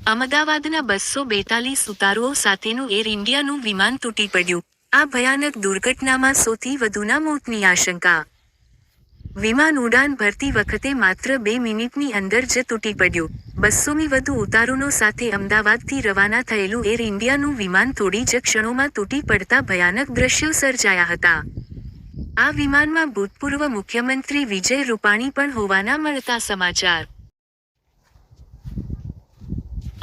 અમદાવાદના 242 ઉતારુઓ સાથેનું એર ઇન્ડિયાનું વિમાન તૂટી પડ્યું. આ ભયાનક દુર્ઘટનામાં સૌથી વધુના મોતની આશંકા. વિમાન ઉડાન ભરતી વખતે માત્ર 2 મિનિટની અંદર જ તૂટી પડ્યું. 200ની વધુ ઉતારુનો સાથે અમદાવાદથી રવાના થયેલું એર ઇન્ડિયાનું વિમાન થોડી જ ક્ષણોમાં તૂટી પડતા ભયાનક દ્રશ્યો સર્જાયા હતા. આ વિમાનમાં ભૂતપૂર્વ મુખ્યમંત્રી વિજય રૂપાણી પણ હોવાના મળતા સમાચાર.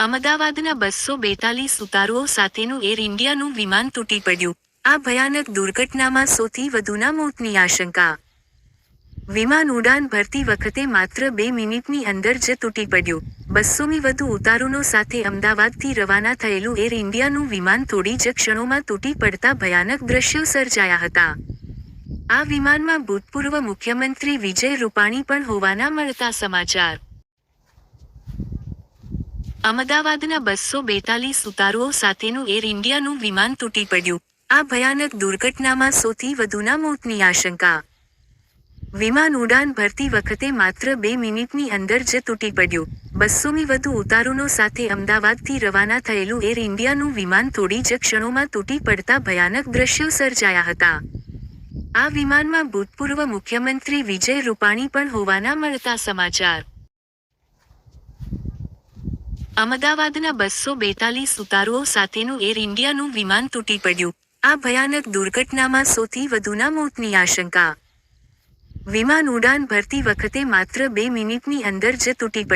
અમદાવાદના 242 ઉતારુઓ સાથેનું એર ઇન્ડિયાનું વિમાન તૂટી પડ્યું. આ ભયાનક દુર્ઘટનામાં સૌથી વધુના મોતની આશંકા. વિમાન ઉડાન ભરતી વખતે માત્ર 2 મિનિટની અંદર જ તૂટી પડ્યું. 200ની વધુ ઉતારુનો સાથે અમદાવાદથી રવાના થયેલું એર ઇન્ડિયાનું વિમાન થોડી જ ક્ષણોમાં તૂટી પડતા ભયાનક દ્રશ્યો સર્જાયા હતા. આ વિમાનમાં ભૂતપૂર્વ મુખ્યમંત્રી વિજય રૂપાણી પણ હોવાના મળતા સમાચાર. અમદાવાદના 242 ઉતારુઓ સાથેનું એર ઇન્ડિયાનું વિમાન તૂટી પડ્યું. આ ભયાનક દુર્ઘટનામાં સૌથી વધુના મોતની આશંકા. વિમાન ઉડાન ભરતી વખતે માત્ર 2 મિનિટની અંદર જ તૂટી પડ્યું. 200ની વધુ ઉતારુનો સાથે અમદાવાદથી રવાના થયેલું એર ઇન્ડિયાનું વિમાન થોડી જ ક્ષણોમાં તૂટી પડતા ભયાનક દ્રશ્યો સર્જાયા હતા. આ વિમાનમાં ભૂતપૂર્વ મુખ્યમંત્રી વિજય રૂપાણી પણ હોવાના મળતા સમાચાર. અમદાવાદના 242 ઉતારુઓ સાથેનું એર ઇન્ડિયાનું વિમાન તૂટી પડ્યું. આ ભયાનક દુર્ઘટનામાં સૌથી વધુના મોતની આશંકા. વિમાન ઉડાન ભરતી વખતે માત્ર 2 મિનિટની અંદર જ તૂટી પડ્યું.